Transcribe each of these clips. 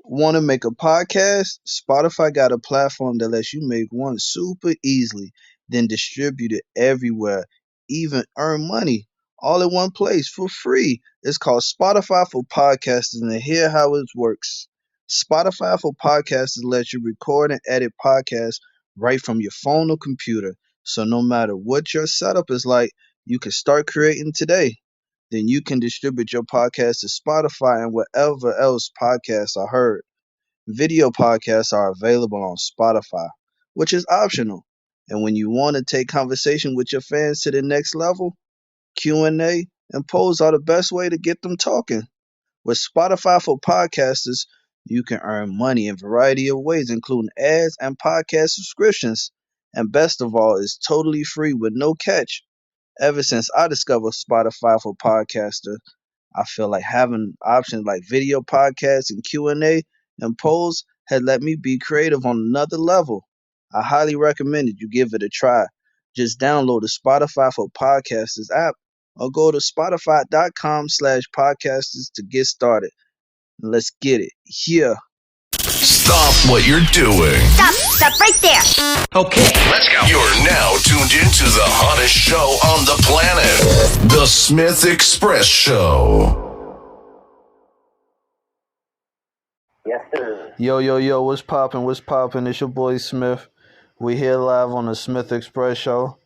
Want to make a podcast? Spotify got a platform that lets you make one super easily, then distribute it everywhere, even earn money all in one place for free. It's called Spotify for Podcasters, and here how it works. Spotify for Podcasters lets you record and edit podcasts right from your phone or computer. So no matter what your setup is like, you can start creating today. Then you can distribute your podcast to Spotify and wherever else podcasts are heard. Video podcasts are available on Spotify, which is optional. And when you want to take conversation with your fans to the next level, Q&A and polls are the best way to get them talking. With Spotify for podcasters, you can earn money in a variety of ways, including ads and podcast subscriptions. And best of all, it's totally free with no catch. Ever since I discovered Spotify for podcasters, I feel like having options like video podcasts and Q&A and polls had let me be creative on another level. I highly recommend it you give it a try. Just download the Spotify for Podcasters app or go to spotify.com/podcasters to get started. Let's get it. Here. Stop what you're doing. Stop right there. Okay, let's go. You're now tuned into the hottest show on the planet, The Smith Express Show. Yes, sir. Yo, what's poppin'? What's poppin'? It's your boy Smith. We here live on the Smith Express Show.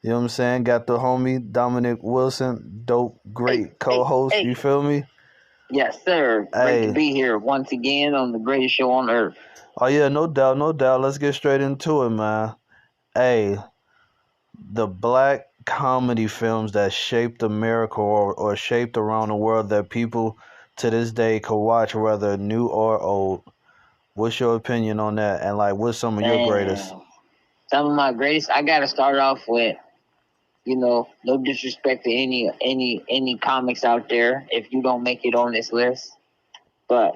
You know what I'm saying? Got the homie Dominick Wilson, dope, great co-host. Hey. You feel me? Yes, sir. Great to be here once again on the greatest show on earth. Oh, yeah, no doubt. Let's get straight into it, man. Hey, the black comedy films that shaped America or shaped around the world that people to this day could watch, whether new or old. What's your opinion on that? And, like, what's some of your greatest? Some of my greatest, I got to start off with, no disrespect to any comics out there if you don't make it on this list. But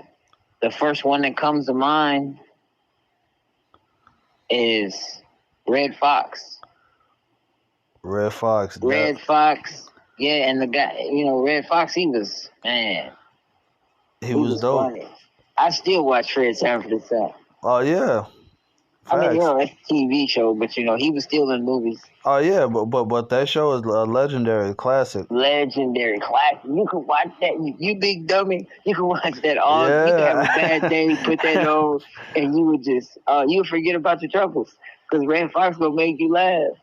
the first one that comes to mind is Red Fox. Red Fox. Red Fox. Yeah, and the guy, Red Fox, he was dope. Funny. I still watch Fred Sanford Son. Oh, yeah. Facts. I mean, it's a TV show, but he was still in movies. Oh yeah, but that show is a legendary classic. Legendary classic. You can watch that. You big dummy. You can watch that all. Yeah. You can have a bad day, put that on, and you would just you would forget about your troubles because Red Fox will make you laugh.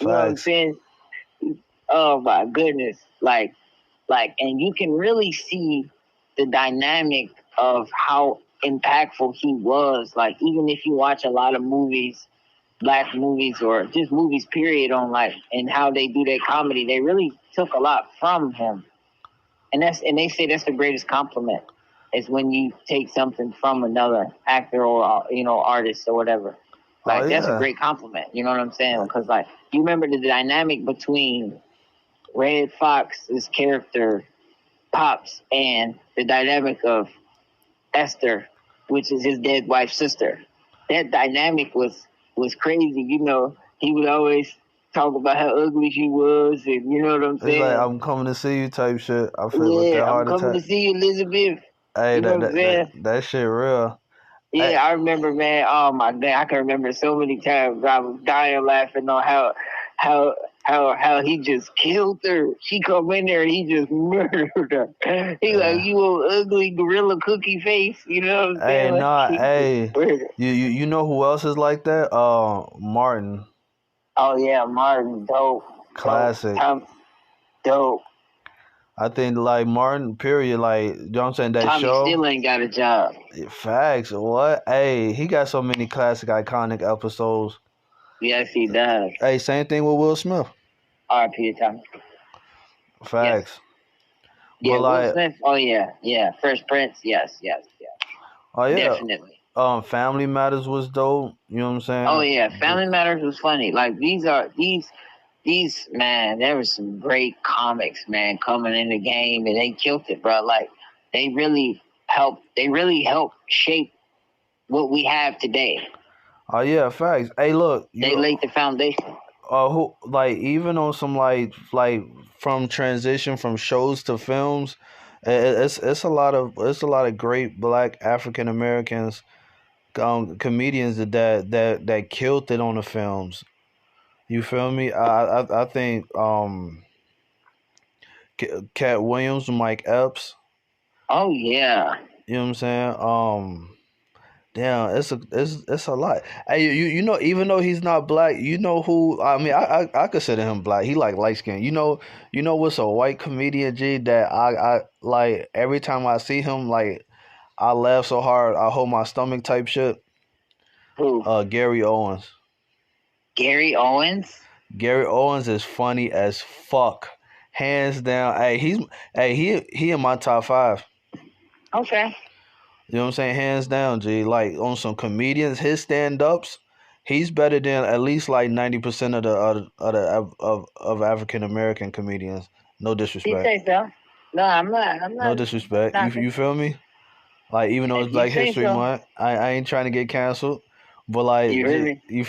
You know what I'm saying? Oh my goodness! Like, and you can really see the dynamic of how impactful he was. Like, even if you watch a lot of movies, black movies or just movies period on and how they do their comedy, they really took a lot from him. And they say that's the greatest compliment is when you take something from another actor or artist or whatever. That's a great compliment. You know what I'm saying? Because you remember the dynamic between Red Fox's character Pops and the dynamic of Esther, which is his dead wife's sister. That dynamic was crazy. He would always talk about how ugly she was, and you know what I'm saying? It's like, I'm coming to see you type shit. I feel like that heart attack. I'm coming to see you, Elizabeth. Hey, that shit real. Yeah, hey. I remember, man. Oh my God, I can remember so many times I was dying laughing on how he just killed her. She come in there and he just murdered her. He like, you old ugly gorilla cookie face. You know what I'm saying? You know who else is like that? Martin. Oh yeah, Martin, dope. Classic. Dope. I think Martin, period, you know what I'm saying, that Tommy show. Tommy still ain't got a job. Facts. What? Hey, he got so many classic, iconic episodes. Yes, he does. Hey, same thing with Will Smith. R.I.P. Tommy. Facts. Yes. Yeah, Will Smith. Oh yeah. Fresh Prince. Yes. Oh yeah. Definitely. Family Matters was dope. You know what I'm saying? Oh yeah, Family Matters was funny. These man, there was some great comics, man, coming in the game, and they killed it, bro. They really helped shape what we have today. Oh yeah, facts. Hey, look, they laid the foundation. Even on some from transition from shows to films, It's a lot of great black African Americans comedians that killed it on the films. You feel me? I think Cat Williams, Mike Epps. Oh yeah. You know what I'm saying? Damn, it's a lot. Hey, you know, even though he's not black, you know who? I mean, I consider him black. He like light skin. You know what's a white comedian G that I like every time I see him like I laugh so hard I hold my stomach type shit. Who? Gary Owens. Gary Owens. Gary Owens is funny as fuck, hands down. He in my top five. Okay. You know what I'm saying? Hands down, G. Like on some comedians, his stand ups, he's better than at least like 90% of African American comedians. No You disrespect. say so? No, I'm not. I'm No not disrespect. You knocking. feel me? Like even though it's If you Black say History so, Month, I ain't trying to get canceled. But like you heard me. you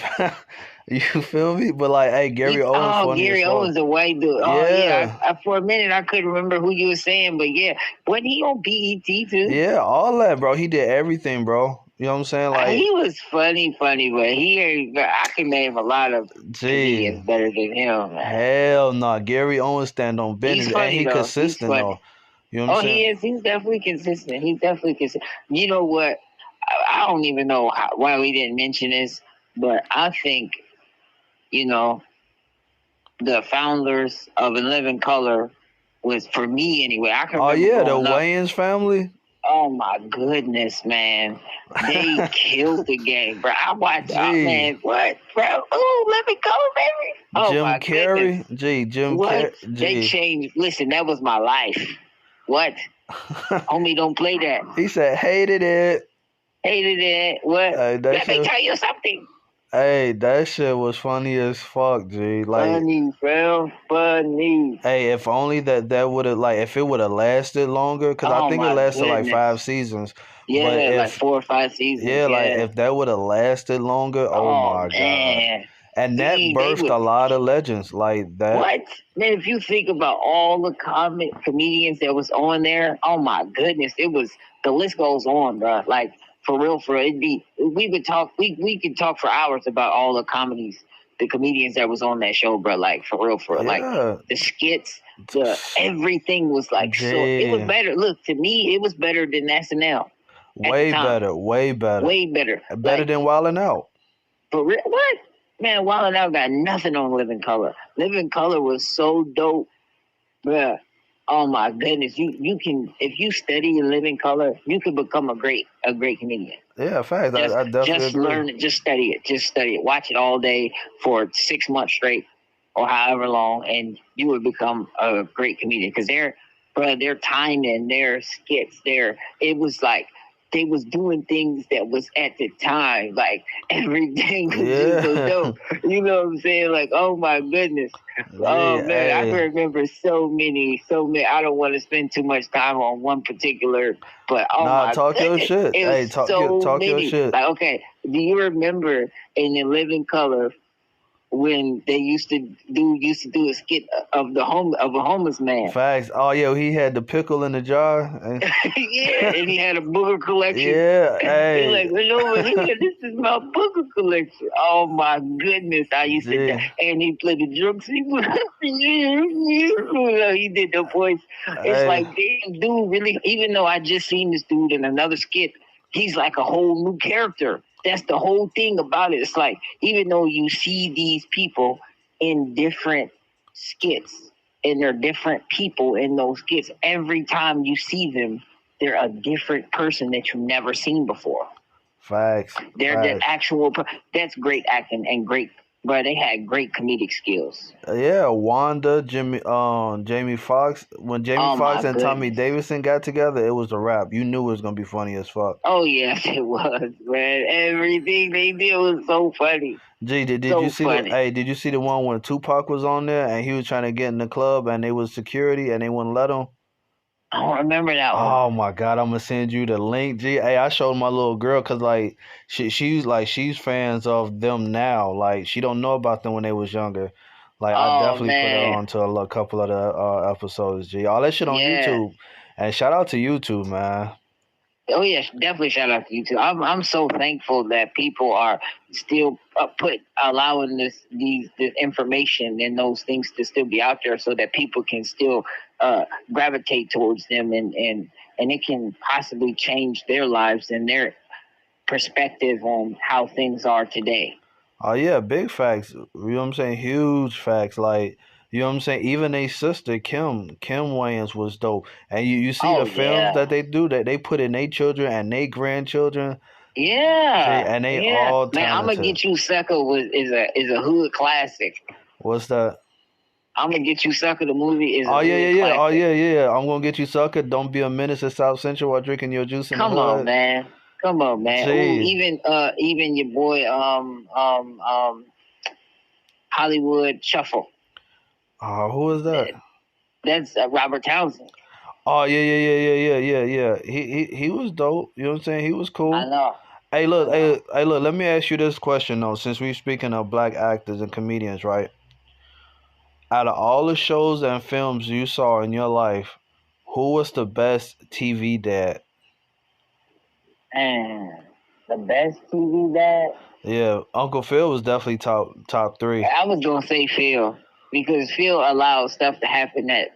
you feel me? But like hey, Gary Owens Oh, funny as Gary fuck. Owens, the white dude. Oh yeah. Yeah. For a minute, I couldn't remember who you were saying, but yeah, wasn't he on BET too? Yeah, all that, bro. He did everything, bro. You know what I'm saying? Like, He was funny, but he ain't. I can name a lot of gee, comedians better than him, man. hell no. Gary Owens stand on He's business, and funny he though. He's consistent though. funny. You know what I'm Oh, saying? he is. He's definitely consistent. He's definitely consistent. You know what? I don't even know why we didn't mention this, but I think you know the founders of In Living Color was, for me anyway. I can Oh remember yeah, the growing up. Wayans family. Oh my goodness, man! They killed the game, bro. I watched. Oh Gee, man, what, bro? Oh, let me go, baby. Oh Jim my goodness, Carrey. Gee, Jim what? Carrey. They Gee. changed. Listen, that was my life. What? Homie, don't play that. He said hated it. Hated it. What? Hey, that Let me shit. tell you something. Hey, that shit was funny as fuck, G. Like, Funny, bro. Funny. hey, if only that would have like if it would have lasted longer, because I Oh think it my lasted like goodness. 5 seasons. But Yeah, like if 4 or 5 seasons. yeah, like Yeah. if that would have lasted longer, oh Oh my god. man. And that They birthed would. a lot of legends like that. What? Man, if you think about all the comedians that was on there, oh my goodness, it was, the list goes on, bro. Like for real, it'd be, we could talk for hours about all the comedians that was on that show, bro. Like for real, like Yeah. the skits, everything was like so. It was Gee. better. Look, to me, it was better than SNL at the Way time. better, way better. Way better. Better Like than Wildin' Out. for real, what? Man, Wild 'N Out got nothing on Living Color. Living Color was so dope, bruh. Oh my goodness, you can, if you study in Living Color, you can become a great comedian. Yeah, facts. Just I definitely just agree. learn it, just study it, watch it all day for 6 months straight or however long, and you would become a great comedian. Because their timing, their skits, it was like they was doing things that was at the time, like everything was just so Yeah. dope. You know what I'm saying? Like, oh my goodness. Oh Gee, man, I can hey. remember so many. I don't want to spend too much time on one particular, but oh Nah, my talk your goodness, shit. it Hey, was so talk your many. shit. Like, okay, do you remember in In Living Color when they used to do a skit of a homeless man? Facts. Oh yeah, he had the pickle in the jar. Yeah, and he had a booger collection. Yeah, He's hey. like, look over here, this is my booger collection. Oh my goodness, I used to, Gee. and he played the drums. He did the voice. It's Hey. like, damn, dude, really, even though I just seen this dude in another skit, he's like a whole new character. That's the whole thing about it. It's like, even though you see these people in different skits, and they're different people in those skits, every time you see them, they're a different person that you've never seen before. Facts. They're the Facts. actual. That's great acting and great. But they had great comedic skills. Yeah, Wanda, Jamie Foxx. When Jamie Oh Foxx my and Tommy goodness. Davidson got together, it was a wrap. You knew it was gonna be funny as fuck. Oh yes, it was, man. Everything they did was so funny. Gee, did So you see funny. did you see the one when Tupac was on there and he was trying to get in the club and they was security and they wouldn't let him? I don't remember that one. Oh my God, I'm gonna send you the link. Gee, hey, I showed my little girl because like she's fans of them now. Like she don't know about them when they was younger. Like I Oh definitely put her man, on to couple of the episodes. Gee, all that shit on yeah. YouTube. And shout out to you too, man. Oh yes, definitely shout out to you too. I'm so thankful that people are still allowing this information and those things to still be out there, so that people can still gravitate towards them, and it can possibly change their lives and their perspective on how things are today. Oh yeah, big facts. You know what I'm saying? Huge facts. Like, you know what I'm saying? Even a sister, Kim Wayans was dope. And you see Oh the films yeah, that they do, that they put in their children and their grandchildren. See, yeah, and they yeah. all Man, I'm gonna talented. get you sucker is a hood classic. What's that? I'm gonna get you sucker. The movie is a Oh yeah, yeah, hood yeah. Oh classic. yeah, yeah. I'm gonna get you sucker. Don't be a menace to South Central while drinking your juice in the Come on, hood. man. Come on, man. Ooh, Gee. even your boy Hollywood Shuffle. Oh, who is that? That's Robert Townsend. Oh yeah, yeah, yeah, yeah, yeah, yeah, yeah. He was dope. You know what I'm saying? He was I cool. know. Hey, I look, know. hey, look. Let me ask you this question though, since we're speaking of black actors and comedians, right? Out of all the shows and films you saw in your life, who was the best TV dad? And the best TV dad. Yeah, Uncle Phil was definitely top three. I was gonna say Phil, because Phil allowed stuff to happen that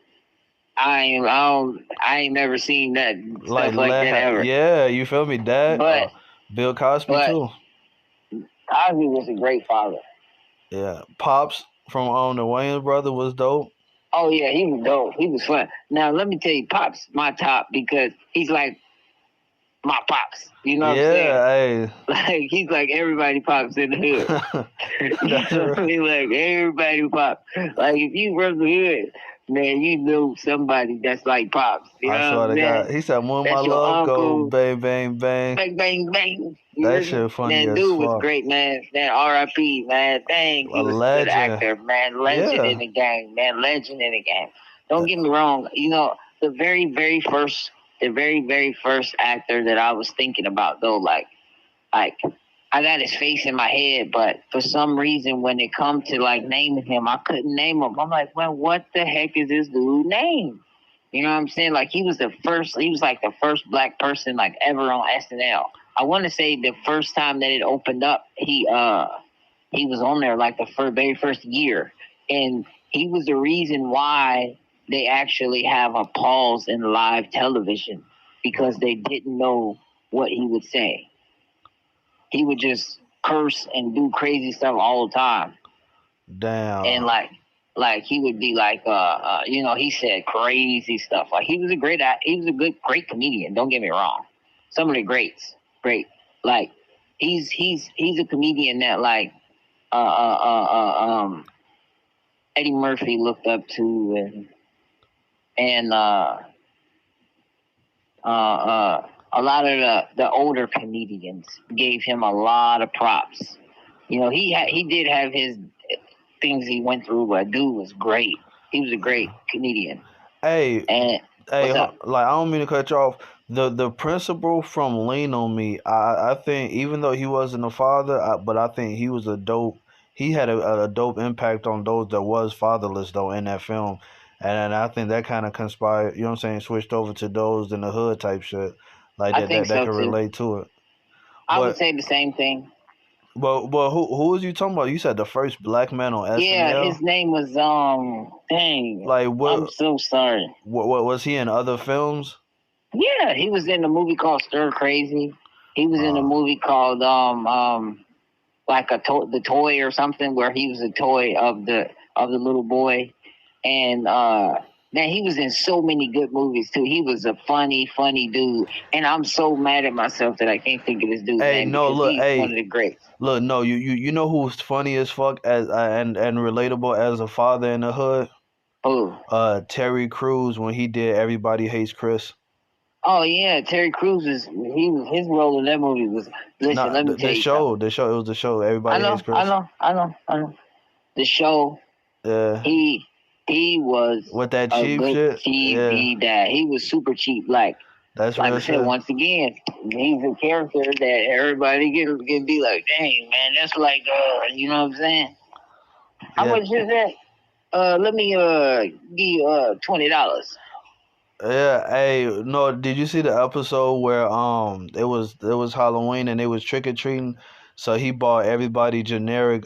I ain't never seen that stuff like that ever. Yeah, you feel me, Dad? But Bill Cosby but too. Cosby was a great father. Yeah, Pops from the Wayans brother was dope. Oh yeah, he was dope. He was fun. Now let me tell you, Pops my top, because he's like my pops. You know what I'm saying? Yeah, hey. Like he's like everybody pops in the hood. That's You know what I right. mean? Like everybody pops. Like if you from the hood, man, you know somebody that's like pops. You I know swear what I'm to saying? God. He said, when my That's your love go, uncle. bang, bang, bang. Bang bang bang. You That hear me? shit funny Man, as dude was fuck. great, man. Man, R.I.P. Man, dang, A he was a good legend. actor, man. Legend in Yeah. the game, man. Legend in the game. Don't get me wrong. You know, the very very first actor that I was thinking about though, like I got his face in my head, but for some reason when it come to like naming him, I couldn't name him. I'm like, man, what the heck is this dude name? You know what I'm saying? Like he was like the first black person like ever on SNL. I want to say the first time that it opened up, he was on there like the very first year, and he was the reason why they actually have a pause in live television, because they didn't know what he would say. He would just curse and do crazy stuff all the time, Damn. and like he would be like he said crazy stuff. Like he was a great comedian. Don't get me wrong. Some of the great. Like he's a comedian that like Eddie Murphy looked up to, and a lot of the older comedians gave him a lot of props. You know, he did have his things he went through, but dude was great. He was a great comedian. Hey, And what's up? like I don't mean to cut you off. The principal from Lean on Me, I think even though he wasn't a father, but I think he was a dope. He had a dope impact on those that was fatherless though in that film, and I think that kind of conspired. You know what I'm saying? Switched over to those in the hood type shit, like I that think that so could too. relate to it. I would But say the same thing. but who was you talking about? You said the first black man on Yeah, SNL. his name was dang. Like I'm so sorry. what was he in other films? Yeah, he was in a movie called Stir Crazy. He was in a Uh, movie called like the toy or something, where he was a toy of the little boy, and man, he was in so many good movies too. He was a funny dude, and I'm so mad at myself that I can't think of this dude's hey, name, no, because look, he's hey, one of the greats. look, no, you know who's funny as fuck as and relatable as a father in the hood? Oh, Terry Crews when he did Everybody Hates Chris. oh yeah, Terry Crews his role in that movie was. Listen, Not let me tell the you something. show, it was the show I Everybody Hates know, Chris. I know. The show, Yeah, he was with that a cheap good shit. Yeah, TV dad. He was super cheap. that's Like real I said, shit. once again, he's a character that everybody can be like, dang man, that's like you know what I'm saying? How Yeah, much is that? Let me give you $20. Yeah, hey, no, did you see the episode where it was Halloween and they was trick or treating, so he bought everybody generic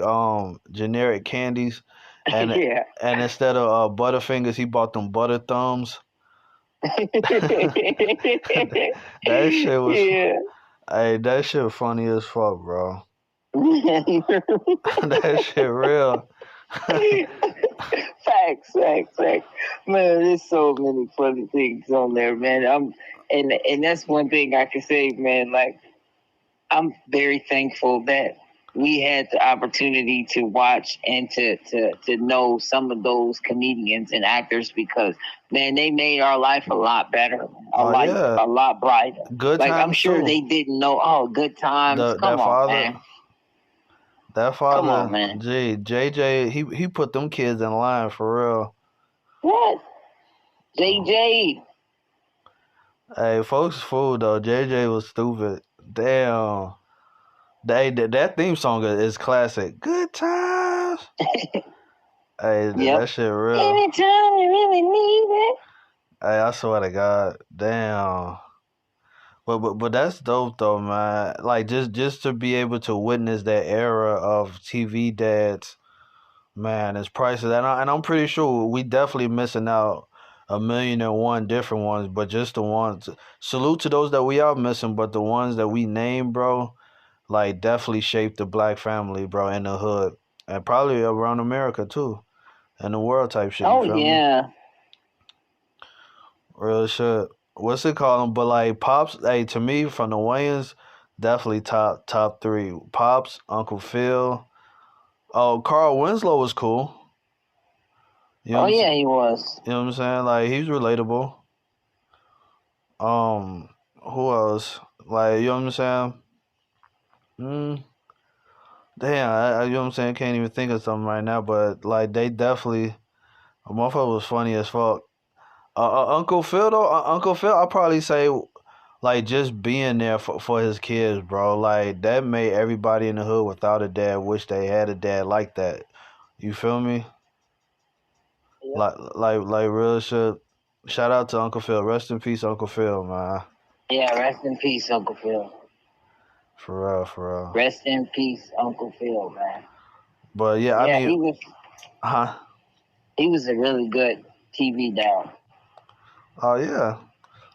candies, and Yeah. and instead of Butterfingers he bought them Butter Thumbs. That shit was, Yeah. hey, that shit funny as fuck, bro. That shit real. Facts. Man, there's so many funny things on there, man. And that's one thing I can say, man. Like, I'm very thankful that we had the opportunity to watch and to know some of those comedians and actors because man, they made our life a lot better, Oh yeah, a lot brighter. good Like I'm times sure too. they didn't know. Oh, good times. The that Come on, father, man. that Come on, father, man. JJ, he put them kids in line for real. What? JJ. Hey, folks, fool though. JJ was stupid. Damn. That theme song is classic. Good times. Hey, Yep. that shit real. Anytime you really need it. Hey, I swear to God. Damn. But that's dope though, man. Like just to be able to witness that era of TV dads, man, it's priceless. And I'm pretty sure we definitely missing out 1,000,001 different ones, but just the ones. Salute to those that we are missing, but the ones that we name, bro, like definitely shaped the black family, bro, in the hood, and probably around America too, and the world type shit. You Oh feel me? yeah. Real shit. What's it called? But like Pops, hey, to me from the Wayans, definitely top three. Pops, Uncle Phil. Oh, Carl Winslow was cool. You know Oh what I'm yeah, saying? he was. You know what I'm saying? Like he's relatable. Who else? Like you know what I'm saying? Mm, damn, you know what I'm saying? Can't even think of something right now. But like they definitely, a motherfucker was funny as fuck. Uncle Phil though, Uncle Phil, I'll probably say like just being there for his kids, bro. Like that made everybody in the hood without a dad wish they had a dad like that. You feel me? Yep. Like real shit. Shout out to Uncle Phil. Rest in peace, Uncle Phil, man. Yeah, rest in peace, Uncle Phil. For real, for real. Rest in peace, Uncle Phil, man. But yeah, I Yeah, mean, huh? he was a really good TV dad. Oh yeah.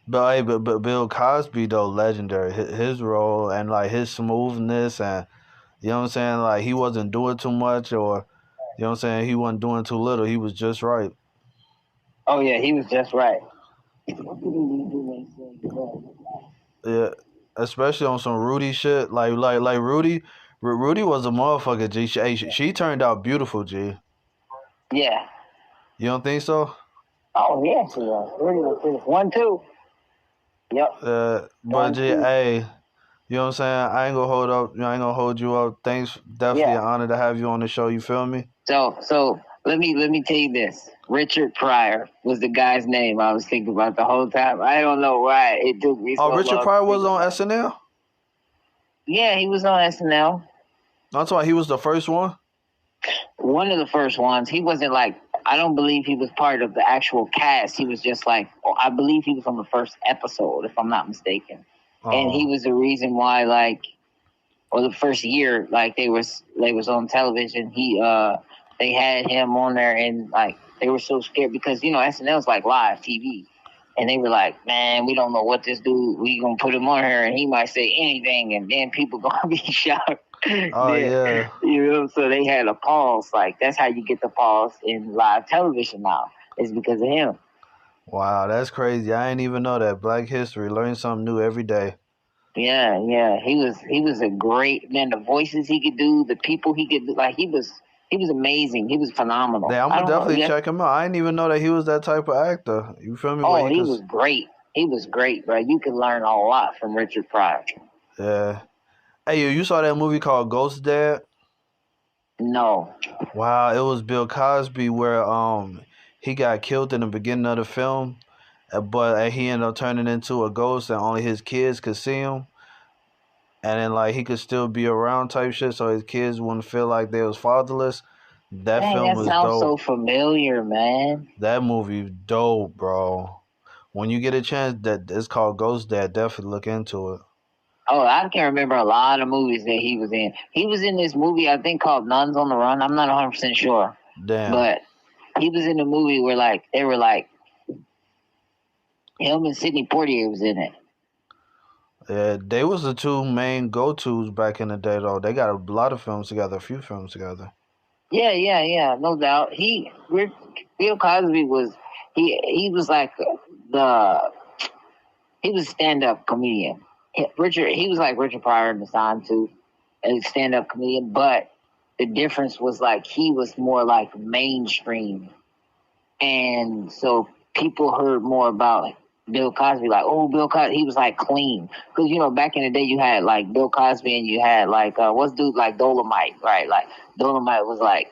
But hey, but Bill Cosby though legendary. His role and like his smoothness and you know what I'm saying. Like he wasn't doing too much or you know what I'm saying. He wasn't doing too little. He was just right. Oh yeah, he was just right. Yeah, especially on some Rudy shit. Like Rudy. Rudy was a motherfucker. G. She turned out beautiful. G. Yeah. You don't think so? Oh yeah, she was. Really was finished. 1-2. Yep. But One, G. two. Hey, you know what I'm saying? I ain't gonna hold up. I ain't gonna hold you up. Thanks. Definitely Yeah. an honor to have you on the show. You feel me? So let me tell you this. Richard Pryor was the guy's name I was thinking about the whole time. I don't know why it took me so Oh, Richard long. Pryor was on SNL. Yeah, he was on SNL. That's why he was the first one. One of the first ones. He wasn't like I don't believe he was part of the actual cast. He was just like I believe he was on the first episode, if I'm not mistaken. And he was the reason why or the first year they was on television. They had him on there and they were so scared because SNL's like live TV. And they were like, man, we don't know what this dude, we gonna put him on here and he might say anything and then people gonna be shocked. Oh yeah. So they had a pause. Like that's how you get the pause in live television now. It's because of him. Wow, that's crazy. I didn't even know that. Black history, learn something new every day. Yeah. He was a great man. The voices he could do, the people he could do, he was amazing. He was phenomenal. Yeah, I'm gonna definitely check him out. I didn't even know that he was that type of actor. You feel me? Oh, he was great. He was great, bro. You can learn a lot from Richard Pryor. Yeah. Hey, you saw that movie called Ghost Dad? No. Wow, it was Bill Cosby where he got killed in the beginning of the film, but he ended up turning into a ghost and only his kids could see him. And then he could still be around type shit, so his kids wouldn't feel like they was fatherless. That Dang, film that was sounds dope. so familiar, man. That movie dope, bro. When you get a chance, that it's called Ghost Dad. Definitely look into it. Oh, I can remember a lot of movies that he was in. He was in this movie, I think, called Nuns on the Run. I'm not 100% sure. Damn. But he was in a movie where, like, they were like, him and Sidney Poitier was in it. Yeah, they was the two main go-tos back in the day, though. They got a lot of films together, a few films together. Yeah, no doubt. Bill Cosby was, he was like he was a stand-up comedian. He was like Richard Pryor in the time too, a stand-up comedian. But the difference was like he was more like mainstream, and so people heard more about Bill Cosby. Like, oh, Bill Cosby, he was like clean, because back in the day you had like Bill Cosby and you had like what's dude like Dolomite, right? Like Dolomite was like,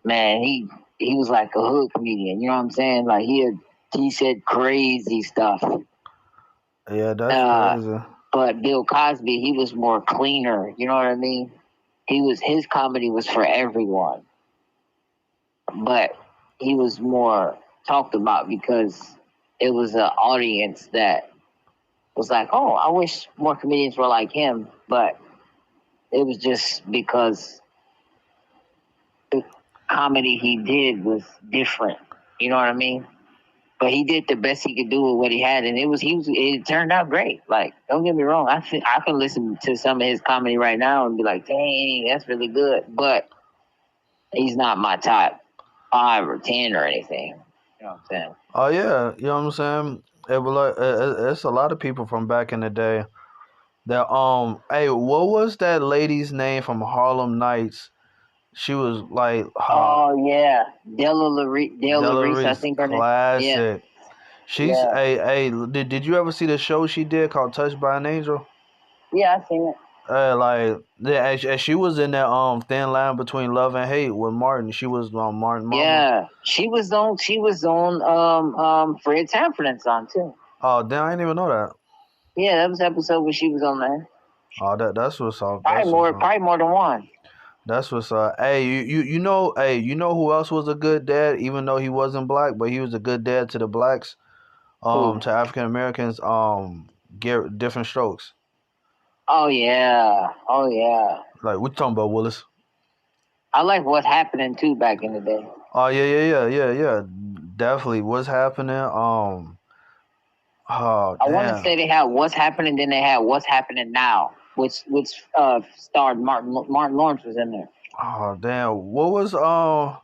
man, he was like a hood comedian. You know what I'm saying? Like he said crazy stuff. Yeah, that's crazy. But Bill Cosby, he was more cleaner. You know what I mean? His comedy was for everyone, but he was more talked about because it was an audience that was like, oh, I wish more comedians were like him. But it was just because the comedy he did was different. You know what I mean? But he did the best he could do with what he had, and it turned out great. Like, don't get me wrong, I can listen to some of his comedy right now and be like, dang, that's really good. But he's not my top 5 or 10 or anything. You know what I'm saying? Oh yeah, you know what I'm saying. It's a lot of people from back in the day. That hey, what was that lady's name from Harlem Nights? She was like Oh yeah, Della Reese, I Reese, think her name. Yeah, classic. She's yeah, hey. Did you ever see the show she did called Touched by an Angel? yeah. I seen it. As she was in that thin line between love and hate with Martin. She was Martin Mama. Yeah, she was on Fred Sanford and Son too. Oh, damn, I didn't even know that. Yeah, that was the episode where she was on there. Oh, that's what's up. Probably more than one. That's what's up. Hey, you know who else was a good dad, even though he wasn't black, but he was a good dad to the blacks, Who? to African Americans, get different strokes. Oh yeah. Like we talking about Willis. I like What's Happening too back in the day. Oh yeah. Definitely. What's happening? Oh I want to damn. say they had What's Happening, then they had What's Happening Now, which starred Martin Lawrence was in there. Oh damn. What was What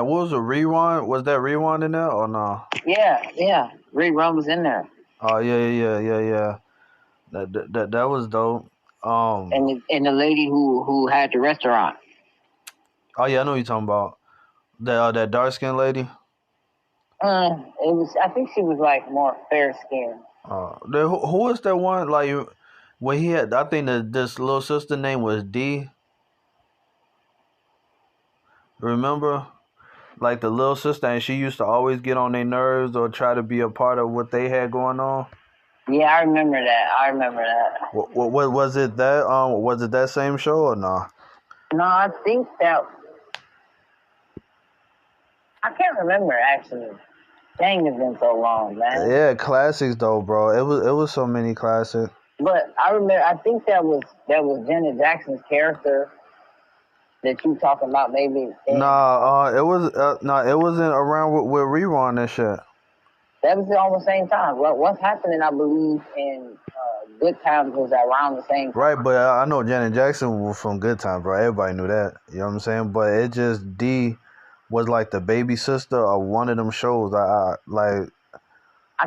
was a rewind? Was that rewind in there or no? Yeah. Rerun was in there. Oh yeah. That was dope. And the lady who had the restaurant. Oh yeah, I know what you're talking about. That dark skinned lady. It was. I think she was like more fair skinned. Who was that one like when he had? I think that this little sister name was D. Remember, like the little sister, and she used to always get on their nerves or try to be a part of what they had going on. Yeah, I remember that. What was it that was it that same show or no? No, I think that I can't remember actually. Dang, it's been so long, man. Yeah, classics though, bro. It was so many classics. But I remember. I think that was Janet Jackson's character that you talking about, maybe. Nah, it was it wasn't around with rerun and shit. That was on the same time. What's Happening, I believe, in Good Times was around the same time. Right, but I know Janet Jackson was from Good Times, bro. Everybody knew that. You know what I'm saying? But it just D was like the baby sister of one of them shows. I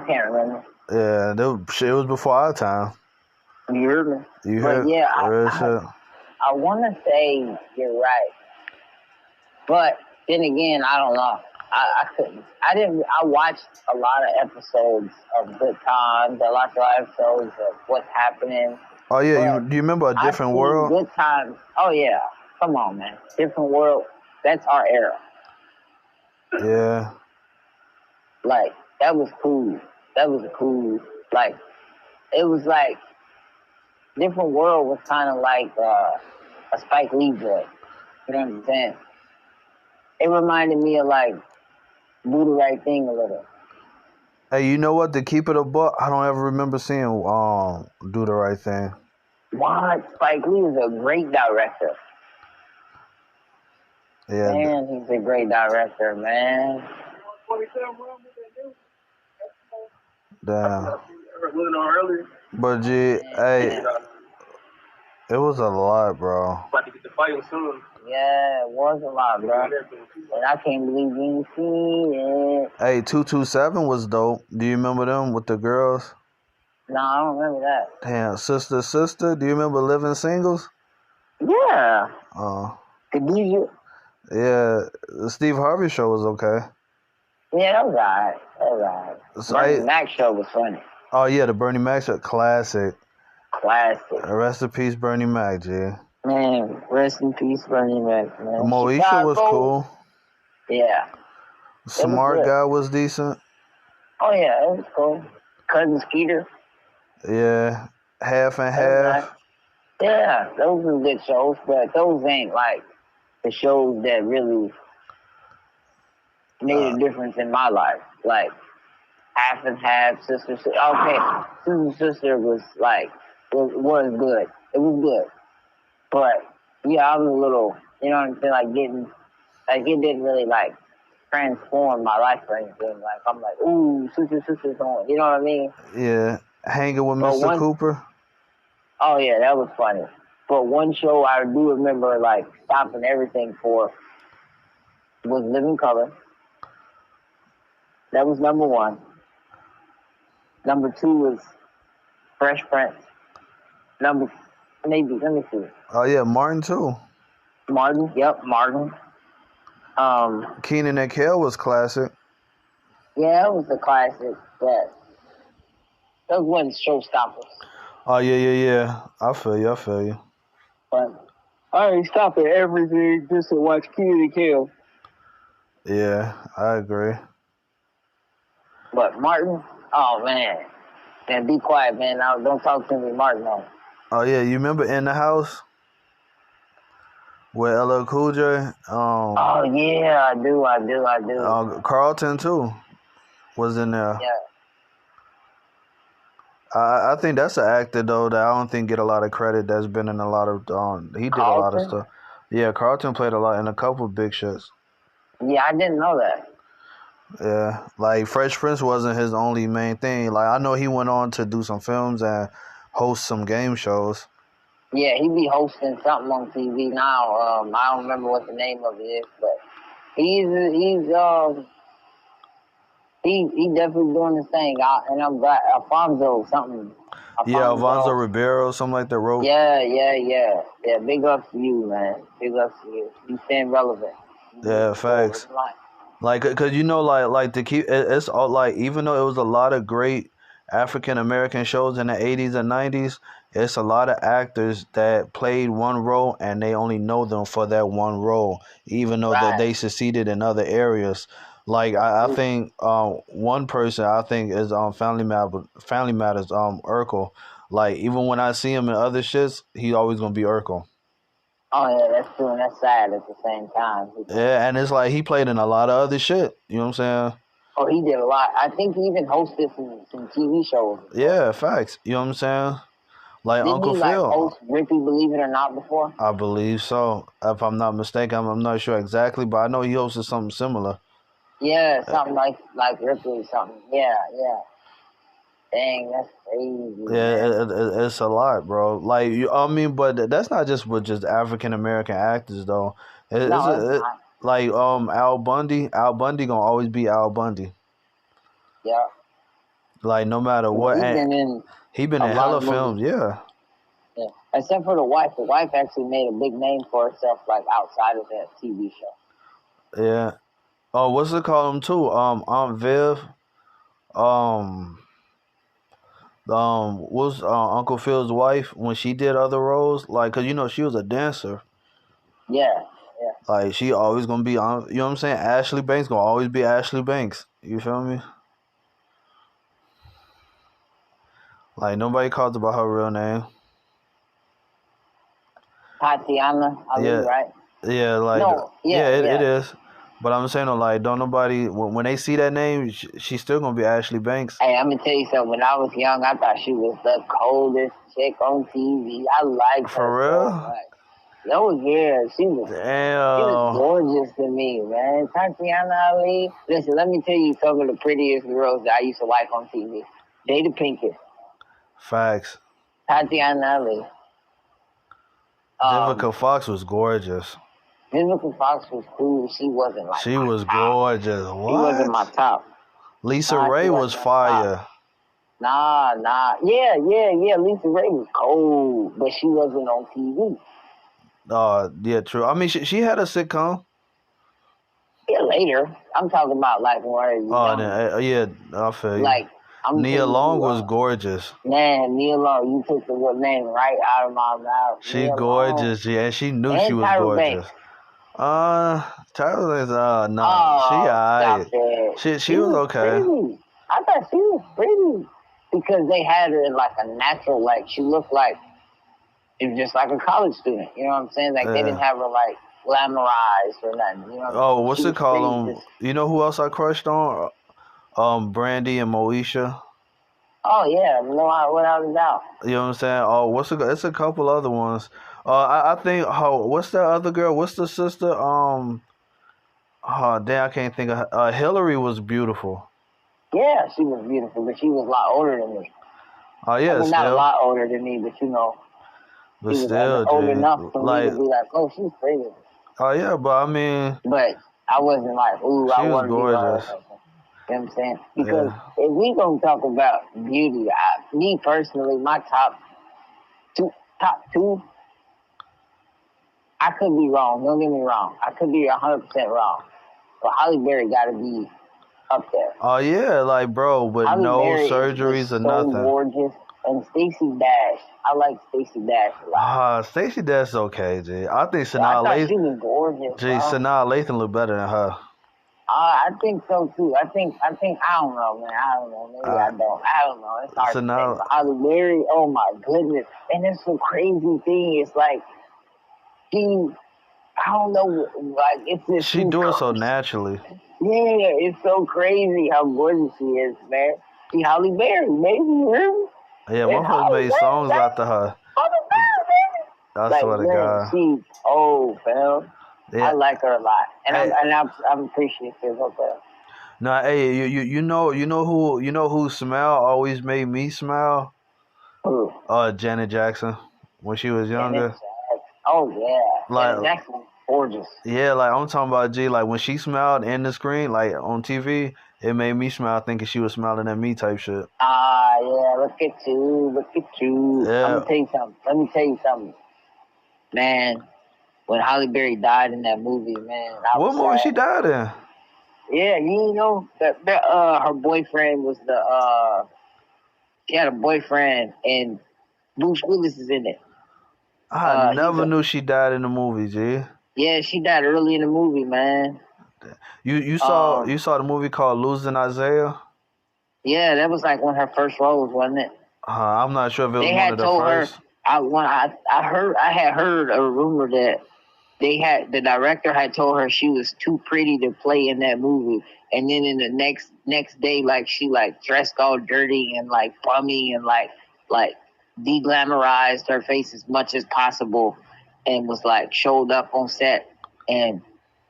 can't remember. Yeah, it was before our time. You heard me? You heard? Yeah, shit. I want to say you're right. But then again, I don't know. I couldn't. I watched a lot of episodes of Good Times. I watched a lot of episodes of What's Happening. Oh yeah, do you remember A Different World? Good Times. Oh yeah, come on, man. Different World. That's our era. Yeah. Like that was cool. That was cool. Like it was like Different World was kind of like a Spike Lee joint. You know what I'm saying? It reminded me of like Do the Right Thing a little. Hey, you know what? To keep it a buck, I don't ever remember seeing Do the Right Thing. What? Spike Lee is a great director. Yeah. Man, he's a great director, man. Damn. But hey, it was a lot, bro. About to get the fight soon. Yeah, it was a lot, bro. And I can't believe you didn't see it. Hey, 227 was dope. Do you remember them with the girls? No, I don't remember that. Damn, Sister. Do you remember Living Singles? Yeah. Could you? Yeah, the Steve Harvey show was okay. Yeah, that was alright. That was alright. So Bernie Mac show was funny. Oh yeah, the Bernie Mac show, classic. Rest in peace, Bernie Mac, G. Man, rest in peace, Bernie Mac, man. Moesha was cool. Yeah. Smart Guy was decent. Oh yeah, it was cool. Cousin Skeeter. Yeah, Half and Half. Nice. Yeah, those are good shows, but those ain't like the shows that really made a difference in my life. Like Half and Half, Sister. Okay, Sister was like was good. It was good, but yeah, I was a little, you know what I'm saying, like it didn't really like transform my life or anything. Like I'm like, ooh, Sister's on. You know what I mean? Yeah, Hanging with Mr. Cooper. Oh yeah, that was funny. But one show I do remember like stopping everything for was Living Color. That was number one. Number two was Fresh Prince. Let me see. Oh yeah, Martin too. Martin. Kenan and Kel was classic. Yeah, it was a classic. Those wasn't showstoppers. Oh yeah. I feel you. But I ain't stopping everything just to watch Kenan and Kel. Yeah, I agree. But Martin, oh man. Man, be quiet, man. Now don't talk to me, Martin. No. Oh yeah, you remember In the House with LL Cool J? Oh yeah, I do. Carlton too was in there. Yeah. I think that's an actor though that I don't think get a lot of credit. That's been in a lot of he did a lot of stuff. Yeah, Carlton played a lot in a couple of big shits. Yeah, I didn't know that. Yeah, like Fresh Prince wasn't his only main thing. Like I know he went on to do some films and host some game shows. Yeah, he be hosting something on TV now. I don't remember what the name of it is, but he's he definitely doing his thing. And I'm glad Alfonso something. Alfonso Ribeiro, something like that. Wrote. Yeah. Big ups to you, man. Big ups to you. You staying relevant. Yeah, facts. Like, cause you know, like to keep it's all like even though it was a lot of great African American shows in the 80s and 90s, it's a lot of actors that played one role and they only know them for that one role, even though that they succeeded in other areas. Like I think one person I think is Family Matters Urkel. Like even when I see him in other shits, he's always gonna be Urkel. Oh yeah, that's true and that's sad at the same time. Yeah, and it's like he played in a lot of other shit. You know what I'm saying? Oh, he did a lot. I think he even hosted some TV shows. Yeah, facts. You know what I'm saying? Like Didn't Uncle he, Phil. Host Ricky Believe It or Not before? I believe so. If I'm not mistaken, I'm not sure exactly, but I know he hosted something similar. Yeah, something like Ricky or something. Yeah. Dang, that's crazy. Yeah, it's a lot, bro. Like but that's not just with just African American actors though. It's not. Like Al Bundy. Al Bundy gonna always be Al Bundy. Yeah. Like no matter what, he been in hella films. Yeah. Yeah, except for the wife. The wife actually made a big name for herself, like outside of that TV show. Yeah. Oh, what's it called? Too. Aunt Viv. Was Uncle Phil's wife when she did other roles? Like, cause she was a dancer. Yeah. Like she always gonna be on. You know what I'm saying? Ashley Banks gonna always be Ashley Banks. You feel me? Like nobody calls about her real name. Tatiana, right? Yeah, like it is. But I'm saying, like, don't nobody when they see that name, she's still gonna be Ashley Banks. Hey, I'm gonna tell you something. When I was young, I thought she was the coldest chick on TV. I liked her For so real? much. Oh yeah, she was Damn. gorgeous to me, man. Tatiana Ali. Listen, let me tell you some of the prettiest girls that I used to like on TV. Jada Pinkett, Facts. Tatiana Ali. Vivica Fox was gorgeous. Vivica Fox was cool. She wasn't like She my was top. gorgeous. What? She wasn't my top. Lisa Ray was fire. Nah. Yeah. Lisa Ray was cold, but she wasn't on TV. Yeah, true. I mean, she had a sitcom. Yeah, later. I'm talking about like when Yeah, I feel you. like Nia Long was gorgeous. Man, Nia Long, you took the name right out of my mouth. She gorgeous, yeah, and she knew and she was Tyra gorgeous. Banks. Tyler is she was okay. Pretty. I thought she was pretty because they had her in like a natural, like she looked like it was just like a college student. You know what I'm saying? Like they didn't have her like glamorized or nothing. You know what what's it called? You know who else I crushed on? Brandy and Moesha. Oh yeah, without a doubt. You know what I'm saying? Oh, it's a couple other ones. I think what's that other girl? What's the sister? Damn, I can't think of. Hillary was beautiful. Yeah, she was beautiful, but she was a lot older than me. Oh yeah, not a lot older than me, but you know. But she still, was old enough for me to be like, oh, she's pretty. Oh yeah, but I mean. But I wasn't like, ooh, I want to be gorgeous. You know what I'm saying? Because if we gonna talk about beauty, me personally, my top two, I could be wrong. Don't get me wrong. I could be 100% wrong. But Halle Berry got to be up there. Oh yeah, like bro, with Halle no Berry surgeries or nothing. Gorgeous. And Stacey Dash, I like Stacey Dash a lot. Stacey Dash is okay, G. I think Sanaa Lathan. She was gorgeous. Sanaa Lathan look better than her. I think so too. I think. I don't know, man. I don't know. Maybe I don't. I don't know. It's hard to say. But Halle Berry, oh my goodness! And it's a crazy thing. It's like I don't know. Like it's just she do it so naturally. Yeah, it's so crazy how gorgeous she is, man. She Halle Berry, maybe really. Yeah, motherfuckers made songs after her. I swear to God. She's old, fam. Yeah. I like her a lot, and I'm appreciative of her. Nah, hey, you know who smile always made me smile? Who? Janet Jackson when she was younger. Oh yeah, like Janet Jackson was gorgeous. Yeah, like I'm talking about G. Like when she smiled in the screen, like on TV, it made me smile thinking she was smiling at me type shit. Yeah, look at you. Yeah. Let me tell you something, man. When Halle Berry died in that movie, man. What movie she died in? Yeah, you know that her boyfriend was she had a boyfriend and Bruce Willis is in it. I never knew she died in the movie, G. Yeah, she died early in the movie, man. You saw the movie called Losing Isaiah? Yeah, that was like one of her first roles, wasn't it? I'm not sure if it was one of the first. I had heard a rumor that the director had told her she was too pretty to play in that movie, and then in the next day, like she like dressed all dirty and like bummy and like de-glamorized her face as much as possible, and was like showed up on set, and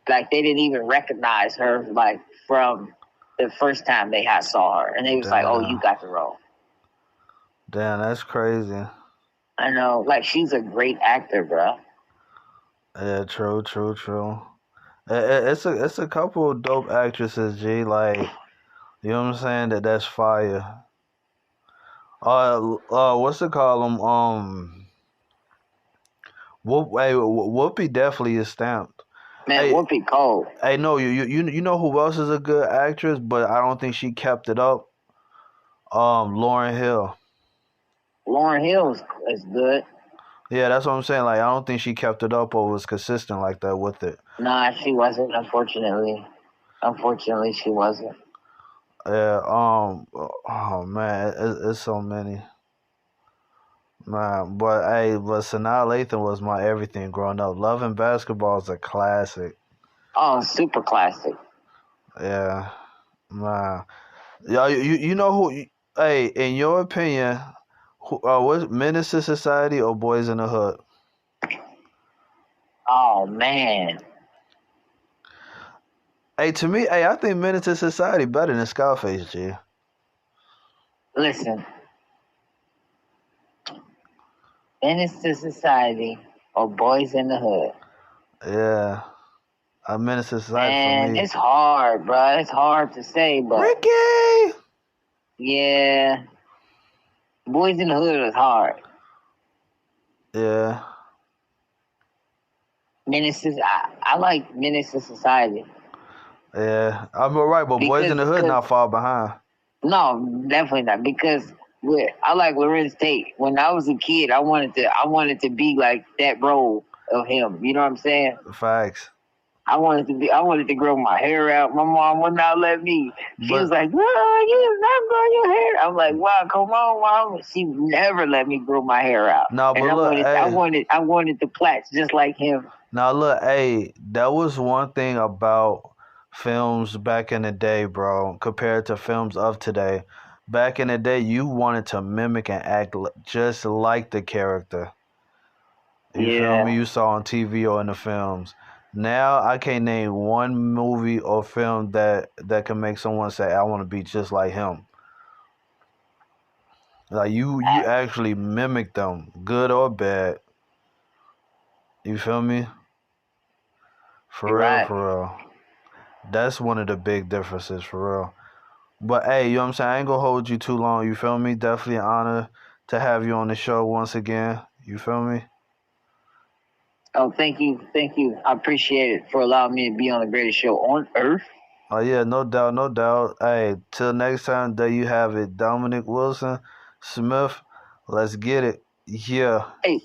like they didn't even recognize her like from the first time they saw her, and they was like, "Oh, you got the role." Damn, that's crazy. I know, like she's a great actor, bro. Yeah, true. It's a couple of dope actresses, G. Like, you know what I'm saying? That's fire. What's it called? Whoopi definitely is stamped. Man, Whoopi cold. Hey, no, you know who else is a good actress, but I don't think she kept it up. Lauryn Hill. Lauryn Hill is good. Yeah, that's what I'm saying. Like, I don't think she kept it up or was consistent like that with it. Nah, she wasn't. Unfortunately, she wasn't. Yeah. Oh man, it's so many. Man, but Sanaa Lathan was my everything growing up. Loving Basketball is a classic. Oh, super classic. Yeah, man. Yeah, you know who? Hey, in your opinion, what's Menace to Society or Boys in the Hood? Oh man. Hey, to me, I think Menace to Society better than Scarface, G. Listen, Menace to Society or Boys in the Hood. Yeah, a Menace to Society for Man, me. it's hard, bro. It's hard to say, but Ricky. yeah, Boys in the Hood is hard. Yeah. I like Menace to Society. Yeah, I'm right, but Boys in the Hood not far behind. No, definitely not. Because I like Lorenz Tate. When I was a kid, I wanted to be like that role of him. You know what I'm saying? Facts. I wanted to grow my hair out. My mom would not let me. She was like, "No, you not grow your hair." I'm like, "Wow, come on, mom." She never let me grow my hair out. No, but and look, I wanted the plaits just like him. Now look, hey, that was one thing about films back in the day, bro, compared to films of today. Back in the day, you wanted to mimic and act just like the character. You feel me? You saw on TV or in the films. Now I can't name one movie or film that can make someone say, "I want to be just like him." Like you actually mimic them, good or bad. You feel me? For real, Right. for real. That's one of the big differences, for real. But hey, you know what I'm saying? I ain't gonna hold you too long, you feel me? Definitely an honor to have you on the show once again. You feel me? Oh, thank you. I appreciate it for allowing me to be on the greatest show on earth. Oh yeah, no doubt, no doubt. Hey, till next time, there you have it. Dominick Wilson Smith. Let's get it. Yeah. Hey.